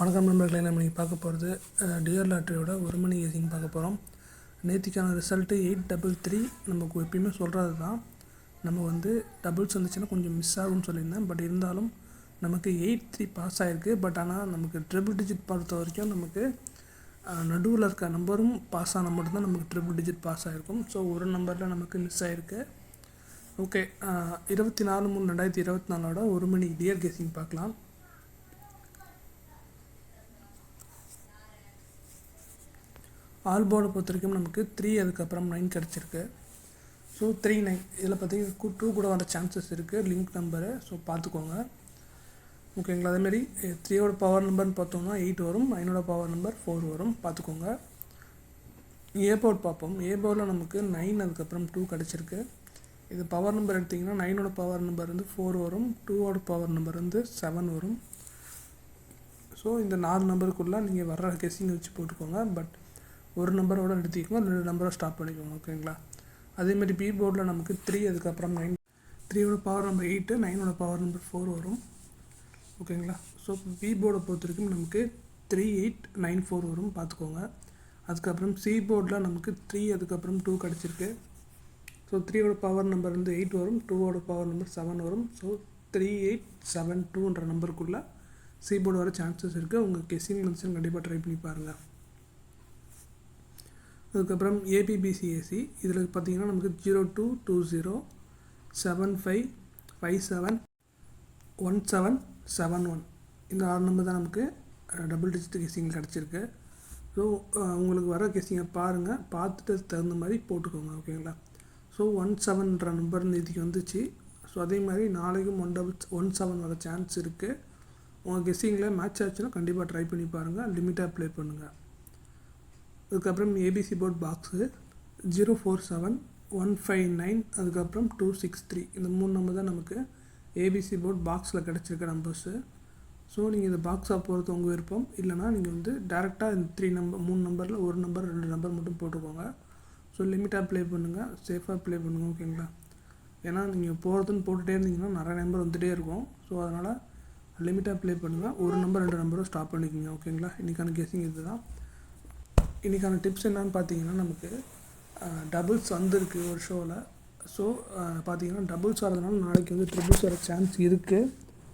வணக்கம் நண்பர்களே, நம்ம இன்றைக்கி பார்க்க போகிறது டிஆர் லாட்ரியோட ஒரு மணி கெஸிங் பார்க்க போகிறோம். நேற்றுக்கான ரிசல்ட்டு 833. நமக்கு எப்பயுமே சொல்கிறது தான், நம்ம வந்து டபுள்ஸ் வந்துச்சுன்னா கொஞ்சம் மிஸ் ஆகும்னு சொல்லியிருந்தேன். பட் இருந்தாலும் நமக்கு 83 பாஸ் ஆகிருக்கு. பட் ஆனால் நமக்கு ட்ரிபிள் டிஜிட் பொறுத்த வரைக்கும் நமக்கு நடுவில் இருக்க நம்பரும் பாஸ் ஆனால் மட்டும்தான் நமக்கு ட்ரிபிள் டிஜிட் பாஸ் ஆகிருக்கும். ஸோ ஒரு நம்பரில் நமக்கு மிஸ் ஆகிருக்கு. ஓகே, 24/3/2024 ஒரு மணி டிஆர் கெஸிங் பார்க்கலாம். ஆல் போர்டை பொறுத்த வரைக்கும் நமக்கு 3 அதுக்கப்புறம் 9 கிடச்சிருக்கு. ஸோ 3 9 இதில் பார்த்தீங்கன்னா 2 கூட வர சான்சஸ் இருக்குது, லிங்க் நம்பரு. ஸோ பார்த்துக்கோங்க, ஓகேங்களா. அதேமாதிரி 3யோட பவர் நம்பர்னு பார்த்தோம்னா 8 வரும், 9ஓட பவர் நம்பர் 4 வரும், பார்த்துக்கோங்க. ஏ போர்ட் பார்ப்போம். ஏ போர்டில் நமக்கு 9 அதுக்கப்புறம் 2 கிடச்சிருக்கு. இது பவர் நம்பர் எடுத்திங்கன்னா 9ஓட பவர் நம்பர் வந்து 4 வரும், 2ஓட பவர் நம்பர் வந்து 7 வரும். ஸோ இந்த 4 நம்பருக்குள்ளே நீங்கள் வர்ற கெஸிங் வச்சு போட்டுக்கோங்க. பட் ஒரு நம்பரோட நிறுத்திக்கோங்க, 2 நம்பரை ஸ்டாப் பண்ணிக்கோங்க, ஓகேங்களா. அதேமாதிரி பி போர்டில் நமக்கு 3 அதுக்கப்புறம் 9, 3ஓட பவர் நம்பர் 8, 9ஓட பவர் நம்பர் 4 வரும், ஓகேங்களா. ஸோ பி போர்டை பொறுத்த வரைக்கும் நமக்கு 3894 வரும், பார்த்துக்கோங்க. அதுக்கப்புறம் சி போர்டில் நமக்கு 3 அதுக்கப்புறம் 2 கிடச்சிருக்கு. ஸோ 3ஓட பவர் நம்பர் வந்து 8 வரும், 2ஓட பவர் நம்பர் 7 வரும். ஸோ 3872ன்ற நம்பருக்குள்ளே சி போர்டு வர சான்சஸ் இருக்குது. உங்கள் கெஸிங் வந்துச்சுன்னு கண்டிப்பாக ட்ரை பண்ணி பாருங்கள். அதுக்கப்புறம் ஏபிபிசிஏசி இதில் பார்த்தீங்கன்னா நமக்கு 0220 75 57 1771 இந்த 6 நம்பர் தான் நமக்கு டபுள் டிஜிட் கெஸிங் கிடச்சிருக்கு. ஸோ உங்களுக்கு வர கெஸிங்கை பாருங்கள், பார்த்துட்டு தகுந்த மாதிரி போட்டுக்கோங்க, ஓகேங்களா. ஸோ 17ன்ற நம்பர் இதுக்கு வந்துச்சு. ஸோ அதே மாதிரி நாளைக்கும் 17 வர சான்ஸ் இருக்குது. உங்கள் கெஸிங்கில் மேட்ச் ஆச்சுன்னா கண்டிப்பாக ட்ரை பண்ணி பாருங்கள், லிமிட்டாக ப்ளே பண்ணுங்கள். அதுக்கப்புறம் ஏபிசி போர்ட் பாக்ஸு 047 159 அதுக்கப்புறம் 263 இந்த 3 நம்பர் தான் நமக்கு ஏபிசி போர்ட் பாக்ஸில் கிடச்சிருக்க நம்பர்ஸு. ஸோ நீங்கள் இந்த பாக்ஸாக போகிறது உங்கள் விருப்பம். இல்லைனா நீங்கள் வந்து டேரெக்டாக இந்த 3 நம்பரில் ஒரு நம்பர் 2 நம்பர் மட்டும் போட்டுக்கோங்க. ஸோ லிமிட்டாக ப்ளே பண்ணுங்கள், சேஃபாக ப்ளே பண்ணுங்கள், ஓகேங்களா. ஏன்னா நீங்கள் போகிறதுன்னு போட்டுகிட்டே இருந்தீங்கன்னா நிறைய நம்பர் வந்துகிட்டே இருக்கும். ஸோ அதனால் லிமிட்டாக ப்ளே பண்ணுங்கள், ஒரு நம்பர் 2 நம்பரும் ஸ்டாப் பண்ணிக்கோங்க, ஓகேங்களா. இன்றைக்கான கெஸிங் இது தான். இன்றைக்கான டிப்ஸ் என்னன்னு பார்த்தீங்கன்னா, நமக்கு டபுள்ஸ் வந்திருக்கு ஒரு ஷோவில். ஸோ பார்த்தீங்கன்னா டபுள்ஸ் வரதுனால நாளைக்கு வந்து ட்ரிபிள்ஸ் வர சான்ஸ் இருக்குது.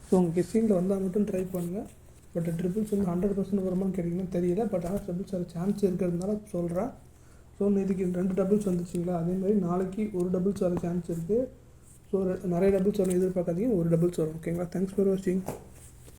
ஸோ உங்கள் கெஸிங்கில் வந்தால் மட்டும் ட்ரை பண்ணுங்கள். பட் ட்ரிபிள்ஸ் வந்து 100% வருமானு கேட்டிங்கன்னா தெரியல. பட் ஆனால் ட்ரிபிள்ஸ் வர சான்ஸ் இருக்கிறதுனால சொல்கிறேன். ஸோ இதுக்கு 2 டபுள்ஸ் வந்துச்சுங்களா, அதேமாதிரி நாளைக்கு ஒரு டபுள்ஸ் வர சான்ஸ் இருக்குது. ஸோ நிறைய டபுள்ஸ் வரும் எதிர்பார்க்காதீங்க, ஒரு டபுள்ஸ் வரும், ஓகேங்களா. தேங்க்ஸ் ஃபார் வாட்சிங்.